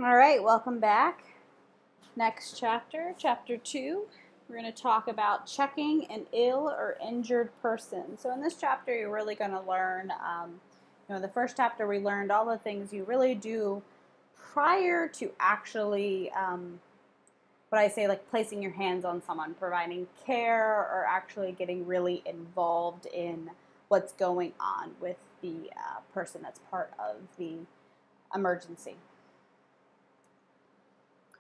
All right, welcome back. Next chapter, chapter 2. We're going to talk about checking an ill or injured person. So in this chapter, you're really going to learn, the first chapter we learned all the things you really do prior to actually, like placing your hands on someone, providing care, or actually getting really involved in what's going on with the person that's part of the emergency.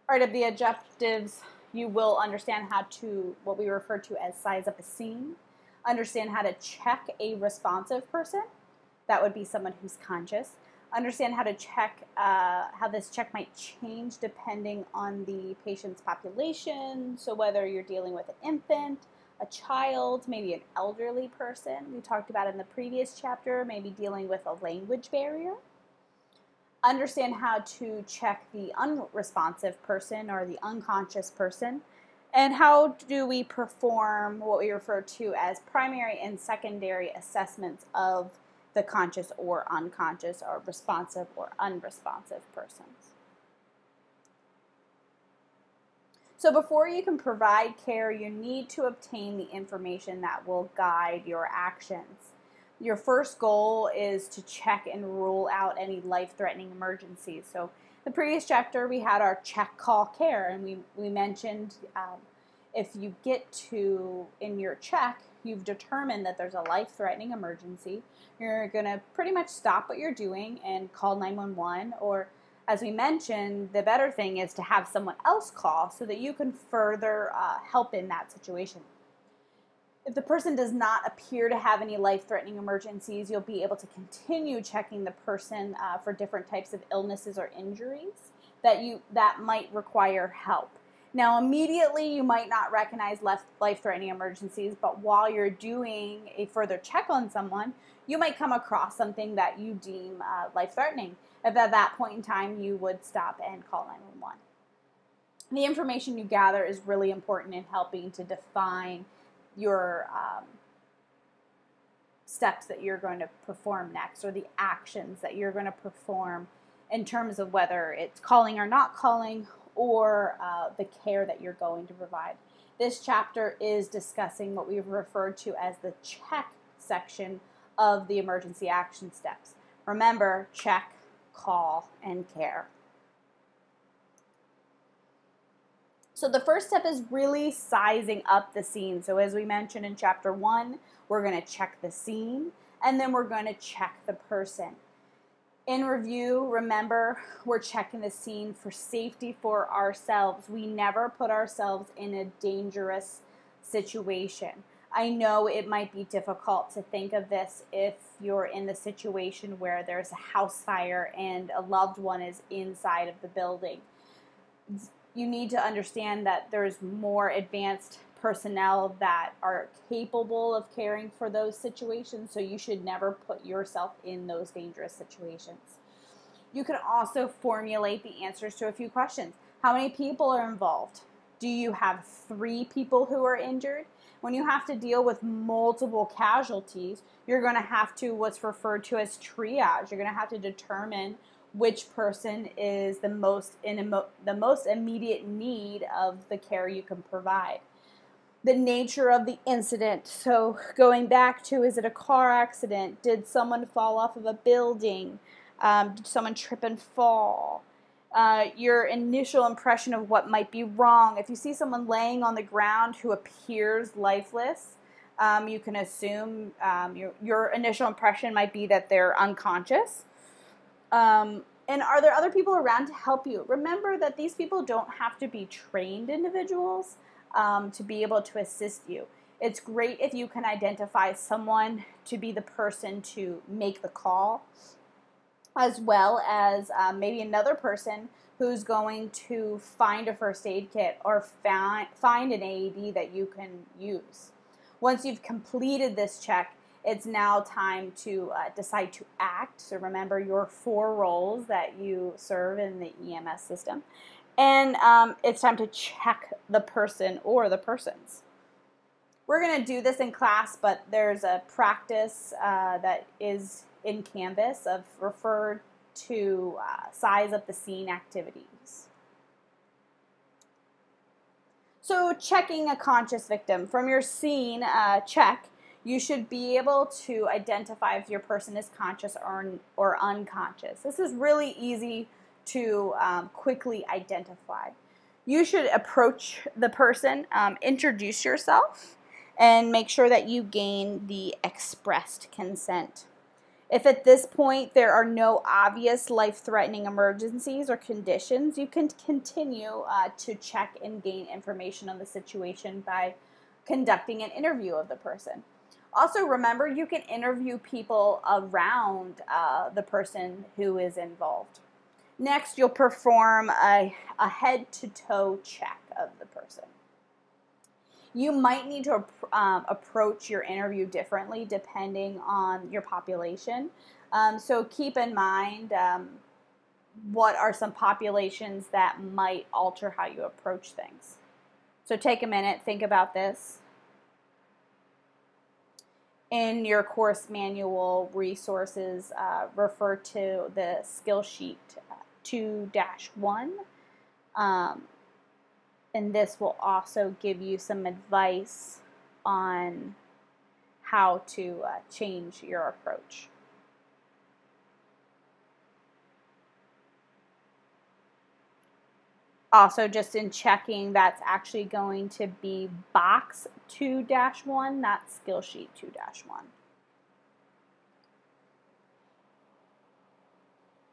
Part of the objectives, you will understand how to, what we refer to as size up a scene, understand how to check a responsive person, that would be someone who's conscious, understand how to check, how this check might change depending on the patient's population, so whether you're dealing with an infant, a child, maybe an elderly person, we talked about in the previous chapter, maybe dealing with a language barrier. Understand how to check the unresponsive person or the unconscious person, and how do we perform what we refer to as primary and secondary assessments of the conscious or unconscious or responsive or unresponsive persons. So before you can provide care, you need to obtain the information that will guide your actions. Your first goal is to check and rule out any life-threatening emergencies. So the previous chapter we had our check, call, care, and we mentioned if you get to, in your check, you've determined that there's a life-threatening emergency, you're going to pretty much stop what you're doing and call 911, or as we mentioned, the better thing is to have someone else call so that you can further help in that situation. If the person does not appear to have any life-threatening emergencies, you'll be able to continue checking the person for different types of illnesses or injuries that might require help. Now, immediately you might not recognize life-threatening emergencies, but while you're doing a further check on someone, you might come across something that you deem life-threatening. If at that point in time you would stop and call 911. The information you gather is really important in helping to define your steps that you're going to perform next, or the actions that you're going to perform in terms of whether it's calling or not calling, or the care that you're going to provide. This chapter is discussing what we've referred to as the check section of the emergency action steps. Remember, check, call, and care. So the first step is really sizing up the scene. So as we mentioned in chapter 1, we're going to check the scene, and then we're going to check the person. In review, remember, we're checking the scene for safety for ourselves. We never put ourselves in a dangerous situation. I know it might be difficult to think of this if you're in the situation where there's a house fire and a loved one is inside of the building. You need to understand that there's more advanced personnel that are capable of caring for those situations, so you should never put yourself in those dangerous situations. You can also formulate the answers to a few questions. How many people are involved? Do you have 3 people who are injured? When you have to deal with multiple casualties, you're going to have to what's referred to as triage. You're going to have to determine which person is the most immediate need of the care you can provide. The nature of the incident. So going back to, is it a car accident? Did someone fall off of a building? Did someone trip and fall? Your initial impression of what might be wrong. If you see someone laying on the ground who appears lifeless, you can assume your initial impression might be that they're unconscious. And are there other people around to help you? Remember that these people don't have to be trained individuals to be able to assist you. It's great if you can identify someone to be the person to make the call, as well as maybe another person who's going to find a first aid kit or find an AED that you can use. Once you've completed this check, it's now time to decide to act. So remember your 4 roles that you serve in the EMS system. And it's time to check the person or the persons. We're going to do this in class, but there's a practice that is in Canvas of referred to size up the scene activities. So checking a conscious victim. From your scene check, you should be able to identify if your person is conscious or unconscious. This is really easy to quickly identify. You should approach the person, introduce yourself, and make sure that you gain the expressed consent. If at this point there are no obvious life-threatening emergencies or conditions, you can continue to check and gain information on the situation by conducting an interview of the person. Also, remember, you can interview people around the person who is involved. Next, you'll perform a head-to-toe check of the person. You might need to approach your interview differently depending on your population. So keep in mind what are some populations that might alter how you approach things. So take a minute, think about this. In your course manual resources, refer to the skill sheet 2-1. And this will also give you some advice on how to change your approach. Also, just in checking, that's actually going to be box 2-1, not skill sheet 2-1.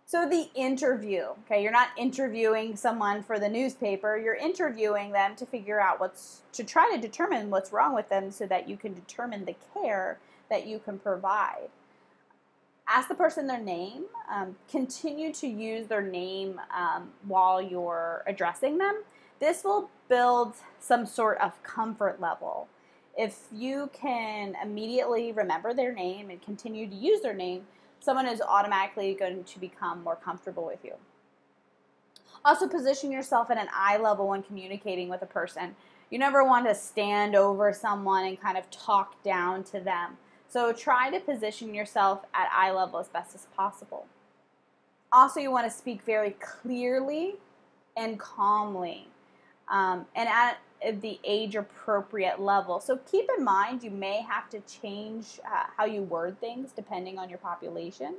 So the interview, okay, you're not interviewing someone for the newspaper, you're interviewing them to figure out to try to determine what's wrong with them so that you can determine the care that you can provide. Ask the person their name, continue to use their name while you're addressing them. This will build some sort of comfort level. If you can immediately remember their name and continue to use their name, someone is automatically going to become more comfortable with you. Also, position yourself at an eye level when communicating with a person. You never want to stand over someone and kind of talk down to them. So try to position yourself at eye level as best as possible. Also, you want to speak very clearly and calmly and at the age-appropriate level. So keep in mind you may have to change how you word things depending on your population.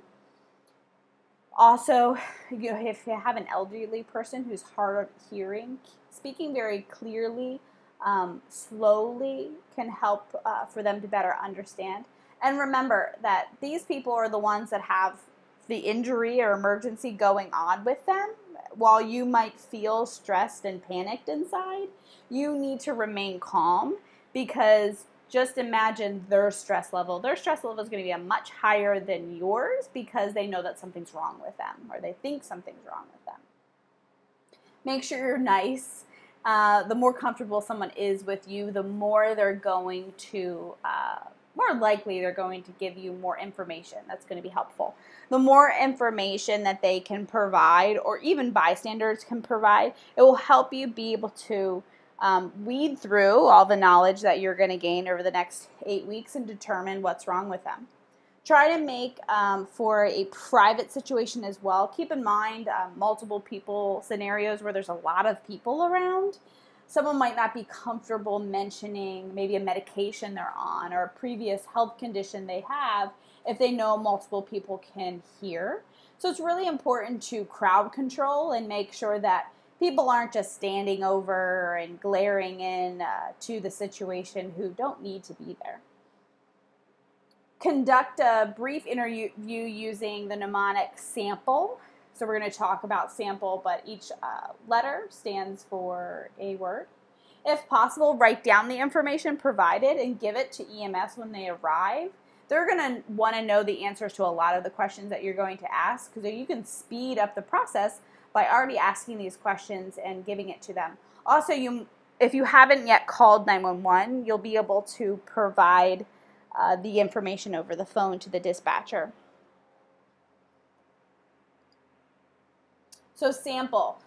Also, if you have an elderly person who's hard of hearing, speaking very clearly, slowly can help for them to better understand. And remember that these people are the ones that have the injury or emergency going on with them. While you might feel stressed and panicked inside, you need to remain calm, because just imagine their stress level. Their stress level is going to be much higher than yours because they know that something's wrong with them, or they think something's wrong with them. Make sure you're nice. The more comfortable someone is with you, the more they're going to, more likely they're going to give you more information that's going to be helpful. The more information that they can provide, or even bystanders can provide, it will help you be able to weed through all the knowledge that you're going to gain over the next 8 weeks and determine what's wrong with them. Try to make for a private situation as well. Keep in mind multiple people scenarios where there's a lot of people around. Someone might not be comfortable mentioning maybe a medication they're on or a previous health condition they have if they know multiple people can hear. So it's really important to crowd control and make sure that people aren't just standing over and glaring in to the situation who don't need to be there. Conduct a brief interview using the mnemonic sample. So we're going to talk about sample, but each letter stands for a word. If possible, write down the information provided and give it to EMS when they arrive. They're going to want to know the answers to a lot of the questions that you're going to ask, because you can speed up the process by already asking these questions and giving it to them. Also, if you haven't yet called 911, you'll be able to provide the information over the phone to the dispatcher. So sample.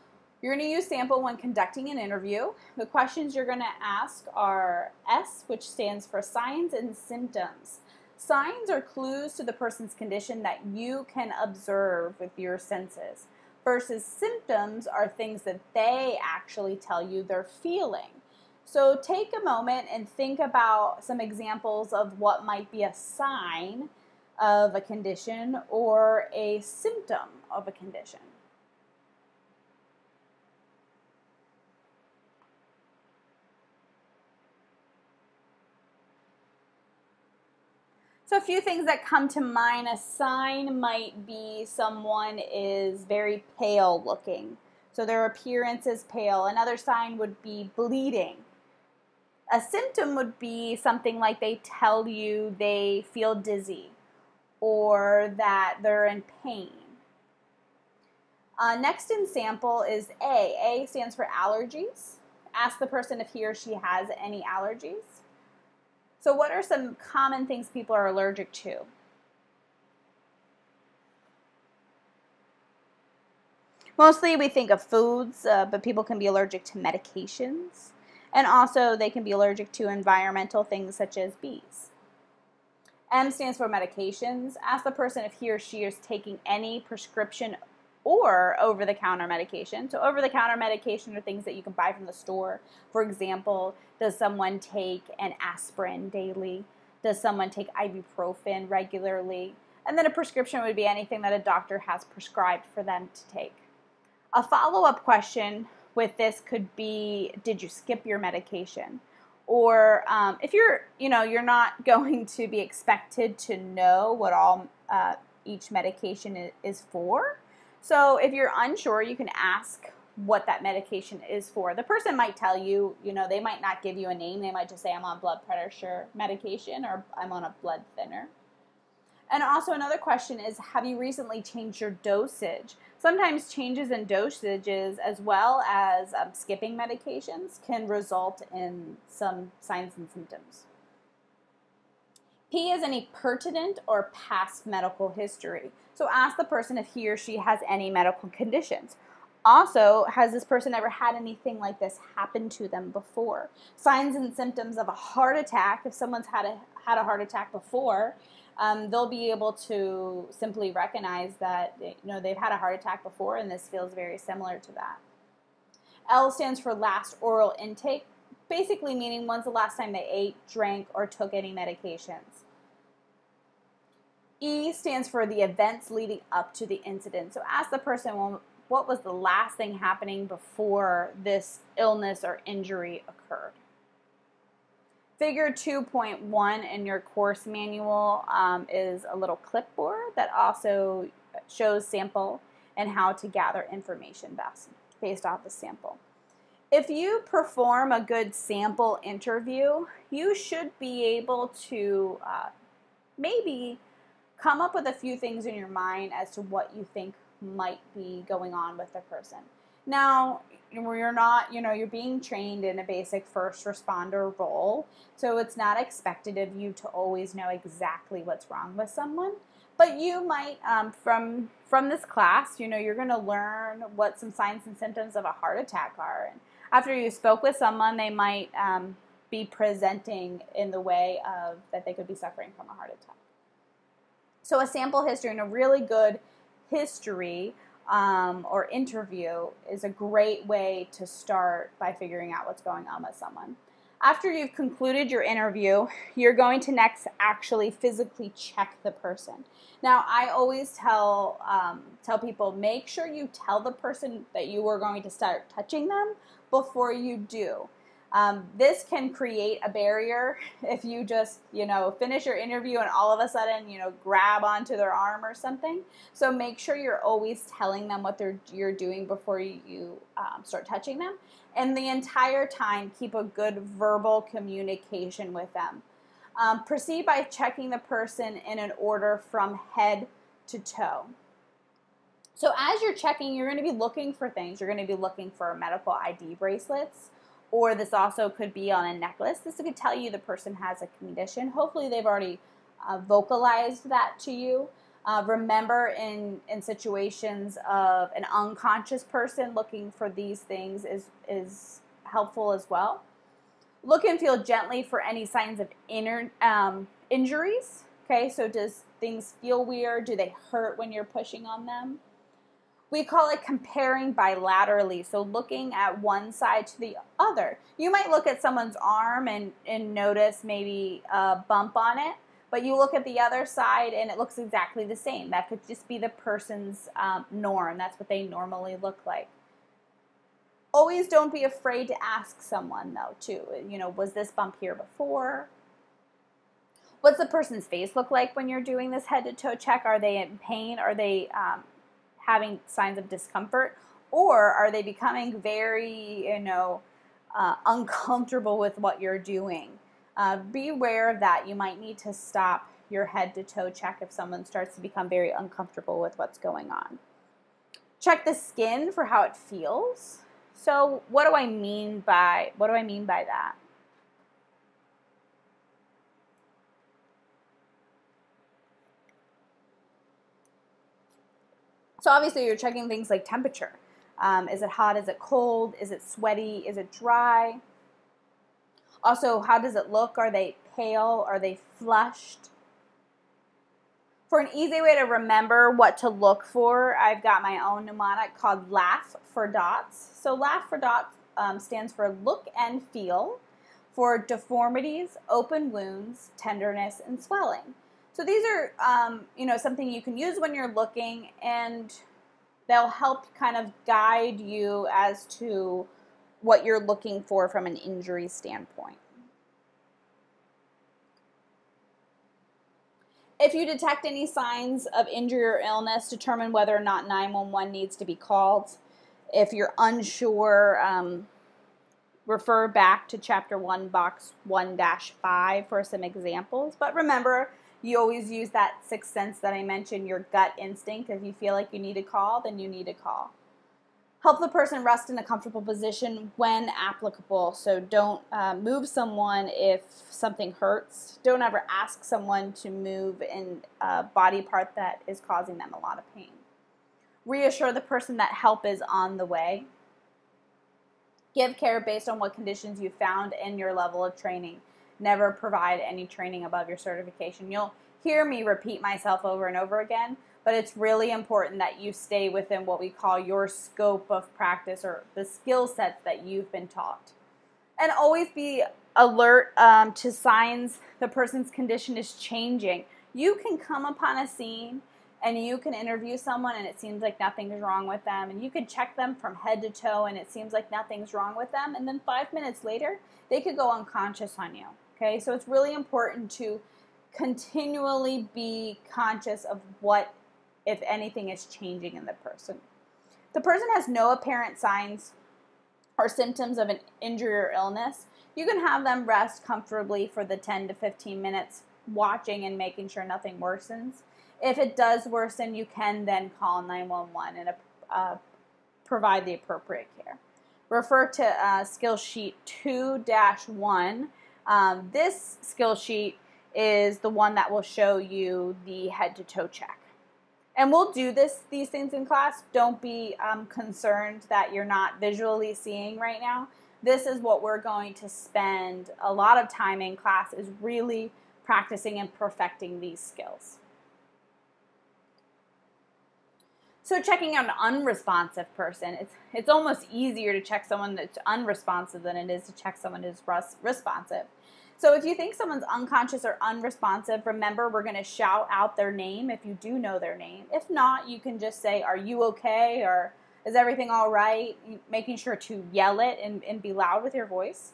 You're going to use sample when conducting an interview. The questions you're going to ask are S, which stands for signs and symptoms. Signs are clues to the person's condition that you can observe with your senses, versus symptoms are things that they actually tell you they're feeling. So take a moment and think about some examples of what might be a sign of a condition or a symptom of a condition. So a few things that come to mind. A sign might be someone is very pale looking. So their appearance is pale. Another sign would be bleeding. A symptom would be something like they tell you they feel dizzy or that they're in pain. Next in sample is A. A stands for allergies. Ask the person if he or she has any allergies. So what are some common things people are allergic to? Mostly we think of foods, but people can be allergic to medications. And also they can be allergic to environmental things such as bees. M stands for medications. Ask the person if he or she is taking any prescription or over-the-counter medication. So over-the-counter medication are things that you can buy from the store. For example, does someone take an aspirin daily? Does someone take ibuprofen regularly? And then a prescription would be anything that a doctor has prescribed for them to take. A follow-up question with this could be, did you skip your medication? Or if you're not going to be expected to know what all each medication is for. So if you're unsure, you can ask what that medication is for. The person might tell you, they might not give you a name. They might just say, I'm on blood pressure medication or I'm on a blood thinner. And also another question is, have you recently changed your dosage? Sometimes changes in dosages as well as skipping medications can result in some signs and symptoms. P is any pertinent or past medical history. So ask the person if he or she has any medical conditions. Also, has this person ever had anything like this happen to them before? Signs and symptoms of a heart attack. If someone's had a heart attack before, they'll be able to simply recognize that they've had a heart attack before, and this feels very similar to that. L stands for last oral intake, basically meaning when's the last time they ate, drank, or took any medications. E stands for the events leading up to the incident. So ask the person, well, what was the last thing happening before this illness or injury occurred? Figure 2.1 in your course manual is a little clipboard that also shows sample and how to gather information based off the sample. If you perform a good sample interview, you should be able to maybe come up with a few things in your mind as to what you think might be going on with the person. Now, you're being trained in a basic first responder role, so it's not expected of you to always know exactly what's wrong with someone. But you might, from this class, you're going to learn what some signs and symptoms of a heart attack are. And after you spoke with someone, they might be presenting in the way of that they could be suffering from a heart attack. So a sample history and a really good history or interview is a great way to start by figuring out what's going on with someone. After you've concluded your interview, you're going to next actually physically check the person. Now, I always tell people, make sure you tell the person that you are going to start touching them before you do. This can create a barrier if you just, finish your interview and all of a sudden, grab onto their arm or something. So make sure you're always telling them what you're doing before you start touching them. And the entire time, keep a good verbal communication with them. Proceed by checking the person in an order from head to toe. So as you're checking, you're going to be looking for things. You're going to be looking for medical ID bracelets, or this also could be on a necklace. This could tell you the person has a condition. Hopefully they've already vocalized that to you. Remember, in situations of an unconscious person, looking for these things is helpful as well. Look and feel gently for any signs of injuries. Okay, so does things feel weird? Do they hurt when you're pushing on them? We call it comparing bilaterally, so looking at one side to the other. You might look at someone's arm and notice maybe a bump on it, but you look at the other side and it looks exactly the same. That could just be the person's norm. That's what they normally look like. Always don't be afraid to ask someone, though, too. You know, was this bump here before? What's the person's face look like when you're doing this head to toe check? Are they in pain? Are they having signs of discomfort? Or are they becoming very, uncomfortable with what you're doing? Be aware of that. You might need to stop your head to toe check if someone starts to become very uncomfortable with what's going on. Check the skin for how it feels. So what do I mean by that? So obviously you're checking things like temperature. Is it hot? Is it cold? Is it sweaty? Is it dry? Also, how does it look? Are they pale? Are they flushed? For an easy way to remember what to look for, I've got my own mnemonic called LAUGH for dots. So LAUGH for dots stands for look and feel, for deformities, open wounds, tenderness, and swelling. So these are, something you can use when you're looking, and they'll help kind of guide you as to what you're looking for from an injury standpoint. If you detect any signs of injury or illness, determine whether or not 911 needs to be called. If you're unsure, refer back to Chapter 1, Box 1-5 for some examples. But remember, you always use that sixth sense that I mentioned, your gut instinct. If you feel like you need to call, then you need to call. Help the person rest in a comfortable position when applicable. So don't move someone if something hurts. Don't ever ask someone to move in a body part that is causing them a lot of pain. Reassure the person that help is on the way. Give care based on what conditions you found and your level of training. Never provide any training above your certification. You'll hear me repeat myself over and over again, but it's really important that you stay within what we call your scope of practice, or the skill sets that you've been taught. And always be alert to signs the person's condition is changing. You can come upon a scene and you can interview someone and it seems like nothing's wrong with them, and you can check them from head to toe and it seems like nothing's wrong with them, and then 5 minutes later they could go unconscious on you. Okay, so it's really important to continually be conscious of what, if anything, is changing in the person. The person has no apparent signs or symptoms of an injury or illness. You can have them rest comfortably for the 10 to 15 minutes, watching and making sure nothing worsens. If it does worsen, you can then call 911 and provide the appropriate care. Refer to skill sheet 2-1. This skill sheet is the one that will show you the head-to-toe check. And we'll do these things in class. Don't be concerned that you're not visually seeing right now. This is what we're going to spend a lot of time in class, is really practicing and perfecting these skills. So checking out an unresponsive person, it's almost easier to check someone that's unresponsive than it is to check someone who's responsive. So if you think someone's unconscious or unresponsive, remember, we're going to shout out their name if you do know their name. If not, you can just say, "Are you okay?" or "Is everything all right?" Making sure to yell it and be loud with your voice.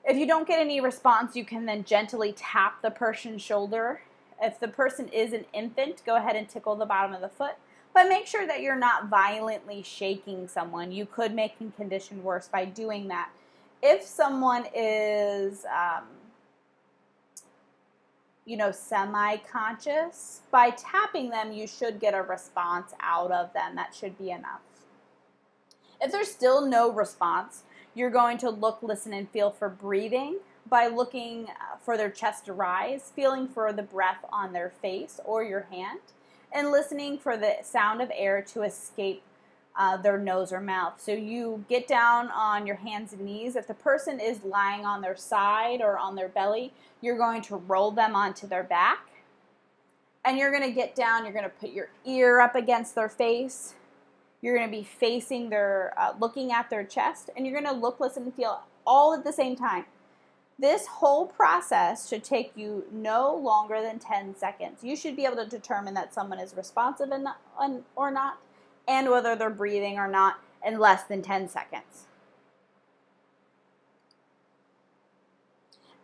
If you don't get any response, you can then gently tap the person's shoulder. If the person is an infant, go ahead and tickle the bottom of the foot. But make sure that you're not violently shaking someone. You could make the condition worse by doing that. If someone is, semi-conscious, by tapping them, you should get a response out of them. That should be enough. If there's still no response, you're going to look, listen, and feel for breathing by looking for their chest to rise, feeling for the breath on their face or your hand, and listening for the sound of air to escape their nose or mouth. So you get down on your hands and knees. If the person is lying on their side or on their belly, you're going to roll them onto their back. And you're going to get down, you're going to put your ear up against their face. You're going to be facing their, looking at their chest, and you're going to look, listen, and feel all at the same time. This whole process should take you no longer than 10 seconds. You should be able to determine that someone is responsive or not, and whether they're breathing or not in less than 10 seconds.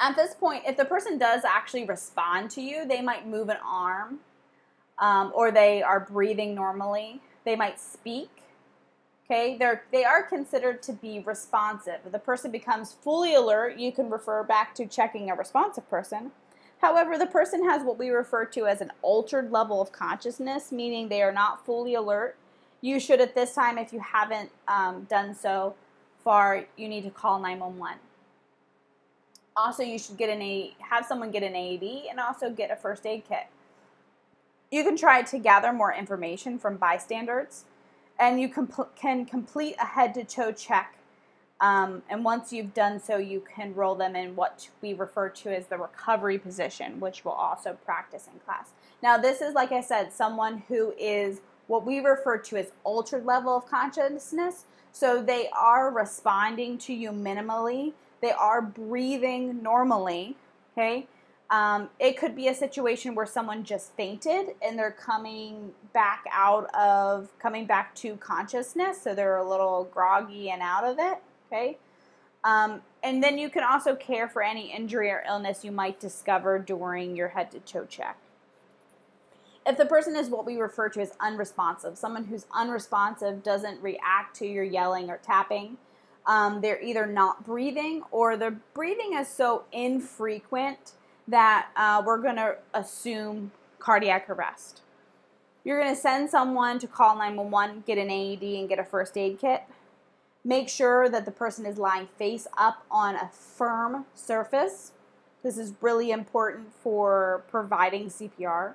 At this point, if the person does actually respond to you, they might move an arm, or they are breathing normally. They might speak. Okay, they are considered to be responsive. If the person becomes fully alert, you can refer back to checking a responsive person. However, the person has what we refer to as an altered level of consciousness, meaning they are not fully alert. You should, at this time, if you haven't done so far, you need to call 911. Also, you should have someone get an AED and also get a first aid kit. You can try to gather more information from bystanders, and you can complete a head-to-toe check. And once you've done so, you can roll them in what we refer to as the recovery position, which we'll also practice in class. Now, this is, like I said, someone who is what we refer to as altered level of consciousness. So they are responding to you minimally. They are breathing normally, okay? It could be a situation where someone just fainted and they're coming back to consciousness, so they're a little groggy and out of it, okay? And then you can also care for any injury or illness you might discover during your head-to-toe check. If the person is what we refer to as unresponsive, someone who's unresponsive doesn't react to your yelling or tapping, they're either not breathing or their breathing is so infrequent that we're going to assume cardiac arrest. You're going to send someone to call 911, get an AED, and get a first aid kit. Make sure that the person is lying face up on a firm surface. This is really important for providing CPR.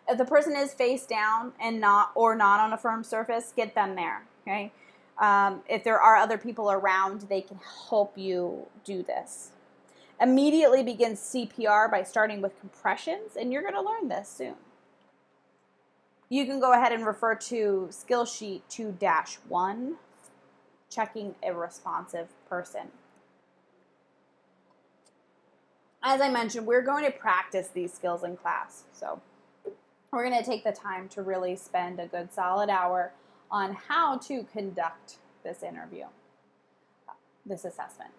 If the person is face down and not on a firm surface, get them there, okay? If there are other people around, they can help you do this. Immediately begin CPR by starting with compressions, and you're going to learn this soon. You can go ahead and refer to skill sheet 2-1, checking a responsive person. As I mentioned, we're going to practice these skills in class, so we're going to take the time to really spend a good solid hour on how to conduct this interview, this assessment.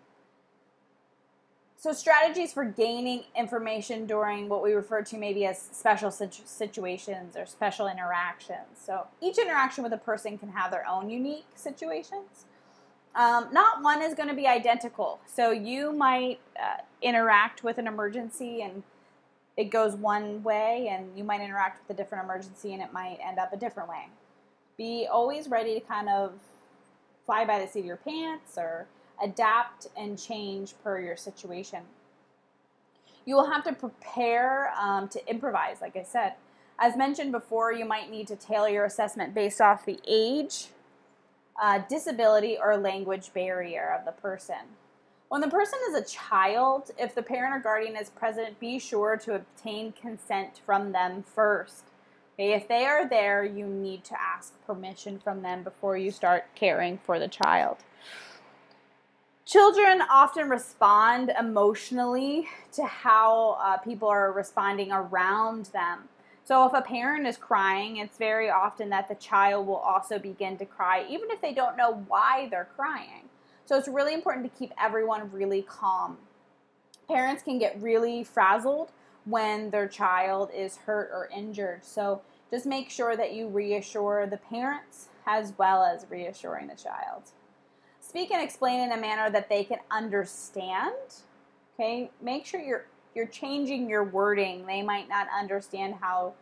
So strategies for gaining information during what we refer to maybe as special situations or special interactions. So each interaction with a person can have their own unique situations. Not one is going to be identical. So you might interact with an emergency and it goes one way, and you might interact with a different emergency and it might end up a different way. Be always ready to kind of fly by the seat of your pants or adapt and change per your situation. You will have to prepare to improvise, like I said. As mentioned before, you might need to tailor your assessment based off the age, disability, or language barrier of the person. When the person is a child, if the parent or guardian is present, be sure to obtain consent from them first. Okay, if they are there, you need to ask permission from them before you start caring for the child. Children often respond emotionally to how people are responding around them. So if a parent is crying, it's very often that the child will also begin to cry, even if they don't know why they're crying. So it's really important to keep everyone really calm. Parents can get really frazzled when their child is hurt or injured. So just make sure that you reassure the parents as well as reassuring the child. Speak and explain in a manner that they can understand. Okay, make sure you're changing your wording. They might not understand how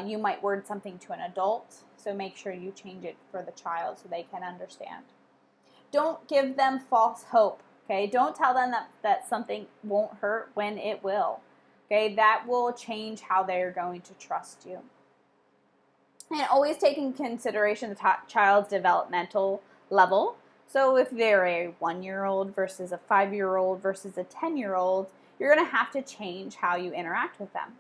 you might word something to an adult, so make sure you change it for the child so they can understand. Don't give them false hope. Okay, don't tell them that something won't hurt when it will. Okay, that will change how they're going to trust you. And always take in consideration the child's developmental level. So if they're a 1-year-old versus a 5-year-old versus a 10-year-old, you're going to have to change how you interact with them.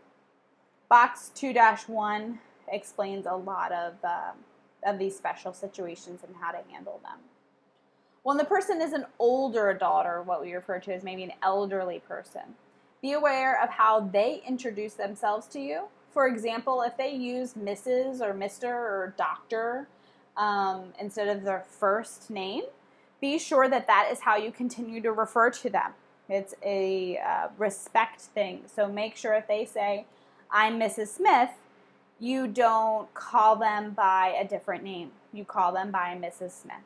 Box 2-1 explains a lot of these special situations and how to handle them. When the person is an older adult, or what we refer to as maybe an elderly person, be aware of how they introduce themselves to you. For example, if they use Mrs. or Mr. or Doctor instead of their first name, be sure that that is how you continue to refer to them. It's a respect thing. So make sure if they say, I'm Mrs. Smith, you don't call them by a different name. You call them by Mrs. Smith.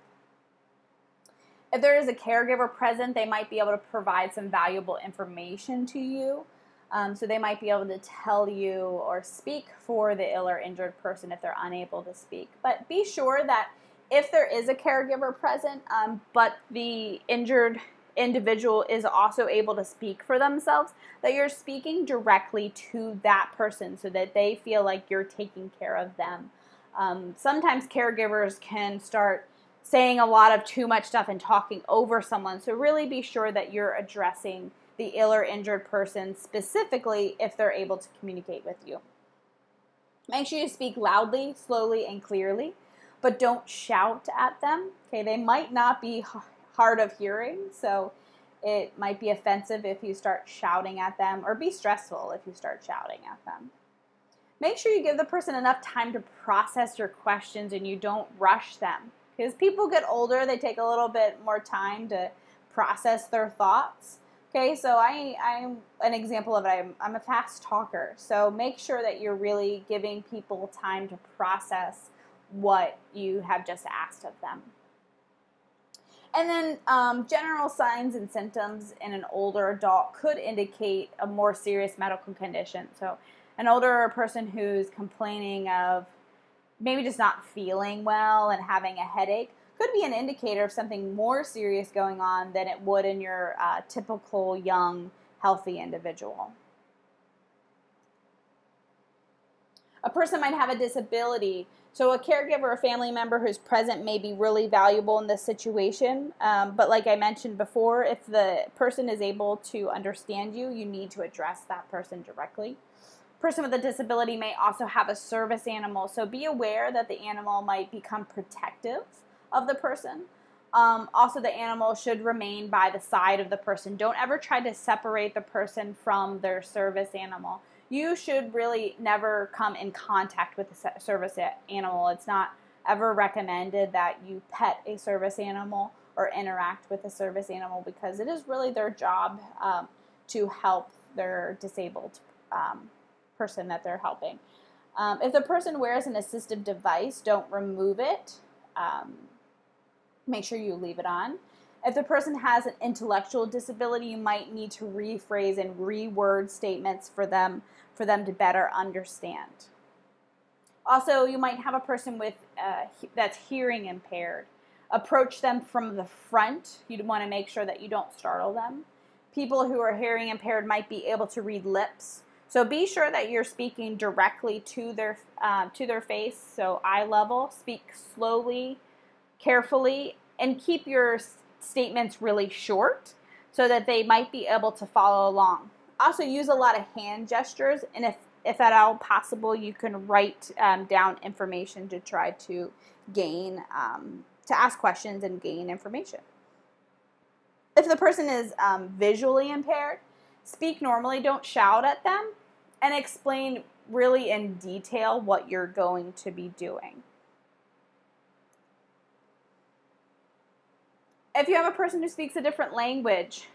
If there is a caregiver present, they might be able to provide some valuable information to you. So they might be able to tell you or speak for the ill or injured person if they're unable to speak. But be sure that if there is a caregiver present, but the injured individual is also able to speak for themselves, that you're speaking directly to that person so that they feel like you're taking care of them. Sometimes caregivers can start saying a lot of too much stuff and talking over someone, so really be sure that you're addressing the ill or injured person specifically if they're able to communicate with you. Make sure you speak loudly, slowly, and clearly, but don't shout at them. Okay, they might not be hard of hearing, so it might be offensive if you start shouting at them, or be stressful if you start shouting at them. Make sure you give the person enough time to process your questions and you don't rush them. Because people get older, they take a little bit more time to process their thoughts. Okay, so I'm an example of it. I'm a fast talker, so make sure that you're really giving people time to process what you have just asked of them. And then general signs and symptoms in an older adult could indicate a more serious medical condition. So an older person who's complaining of maybe just not feeling well and having a headache could be an indicator of something more serious going on than it would in your typical young, healthy individual. A person might have a disability, so a caregiver or family member who's present may be really valuable in this situation, but like I mentioned before, if the person is able to understand you, you need to address that person directly. Person with a disability may also have a service animal, so be aware that the animal might become protective of the person. Also, the animal should remain by the side of the person. Don't ever try to separate the person from their service animal. You should really never come in contact with the service animal. It's not ever recommended that you pet a service animal or interact with a service animal because it is really their job to help their disabled person that they're helping. If the person wears an assistive device, don't remove it. Make sure you leave it on. If the person has an intellectual disability, you might need to rephrase and reword statements for them to better understand. Also, you might have a person with that's hearing impaired. Approach them from the front. You'd want to make sure that you don't startle them. People who are hearing impaired might be able to read lips. So be sure that you're speaking directly to their face, so eye level. Speak slowly, carefully, and keep your statements really short so that they might be able to follow along. Also use a lot of hand gestures, and if at all possible, you can write down information to try to gain, to ask questions and gain information. If the person is visually impaired, speak normally, don't shout at them, and explain really in detail what you're going to be doing. If you have a person who speaks a different language,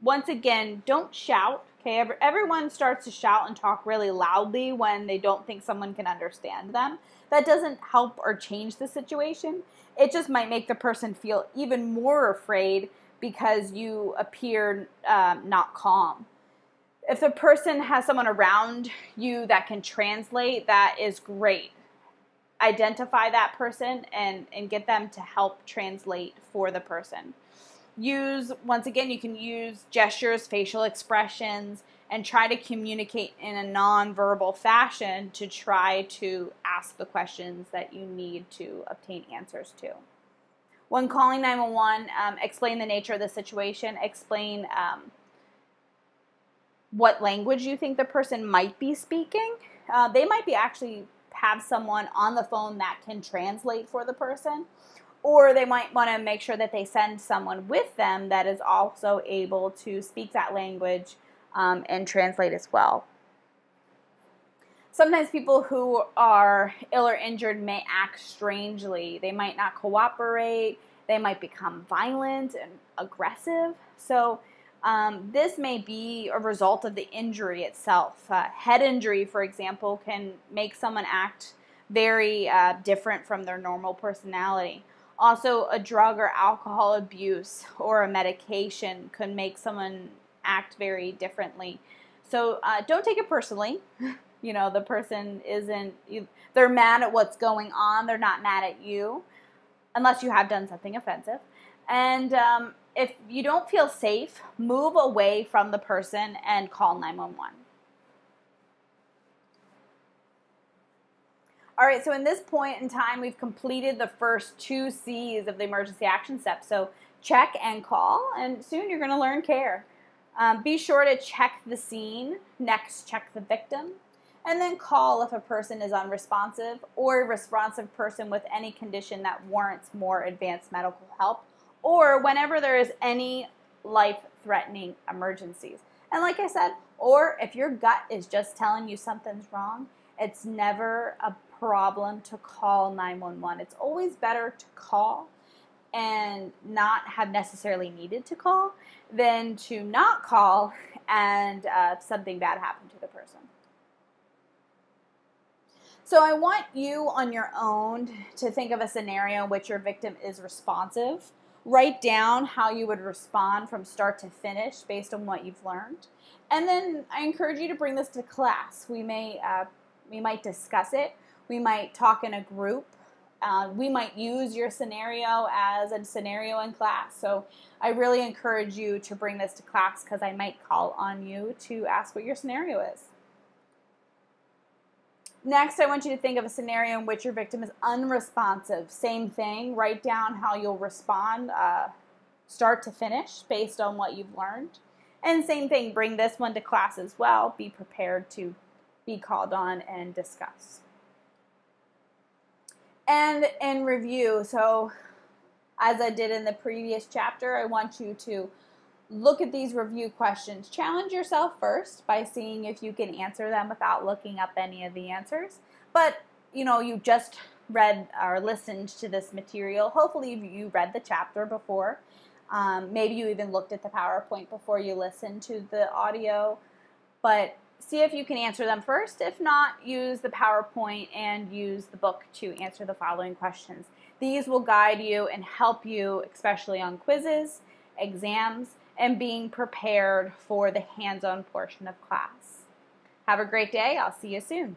once again, don't shout. Okay, everyone starts to shout and talk really loudly when they don't think someone can understand them. That doesn't help or change the situation. It just might make the person feel even more afraid because you appear not calm. If the person has someone around you that can translate, that is great. Identify that person and get them to help translate for the person. Once again, you can use gestures, facial expressions, and try to communicate in a non-verbal fashion to try to ask the questions that you need to obtain answers to. When calling 911, explain the nature of the situation, explain what language you think the person might be speaking. They might be actually have someone on the phone that can translate for the person, or they might want to make sure that they send someone with them that is also able to speak that language and translate as well. Sometimes people who are ill or injured may act strangely. They might not cooperate. They might become violent and aggressive. So this may be a result of the injury itself. Head injury, for example, can make someone act very different from their normal personality. Also, a drug or alcohol abuse or a medication could make someone act very differently. So don't take it personally. You know, the person they're mad at what's going on. They're not mad at you, unless you have done something offensive. And if you don't feel safe, move away from the person and call 911. All right, so in this point in time, we've completed the first 2 C's of the emergency action step. So check and call, and soon you're going to learn care. Be sure to check the scene. Next, check the victim. And then call if a person is unresponsive or a responsive person with any condition that warrants more advanced medical help, or whenever there is any life-threatening emergencies. And like I said, or if your gut is just telling you something's wrong, it's never a problem to call 911. It's always better to call and not have necessarily needed to call than to not call and something bad happened to the person. So I want you on your own to think of a scenario in which your victim is responsive. Write down how you would respond from start to finish based on what you've learned. And then I encourage you to bring this to class. We might discuss it. We might talk in a group. We might use your scenario as a scenario in class. So I really encourage you to bring this to class because I might call on you to ask what your scenario is. Next, I want you to think of a scenario in which your victim is unresponsive. Same thing, write down how you'll respond start to finish based on what you've learned. And same thing, bring this one to class as well. Be prepared to be called on and discuss. And in review, so as I did in the previous chapter, I want you to look at these review questions. Challenge yourself first by seeing if you can answer them without looking up any of the answers. But, you know, you just read or listened to this material. Hopefully you read the chapter before. Maybe you even looked at the PowerPoint before you listened to the audio. But see if you can answer them first. If not, use the PowerPoint and use the book to answer the following questions. These will guide you and help you, especially on quizzes, exams, and being prepared for the hands-on portion of class. Have a great day. I'll see you soon.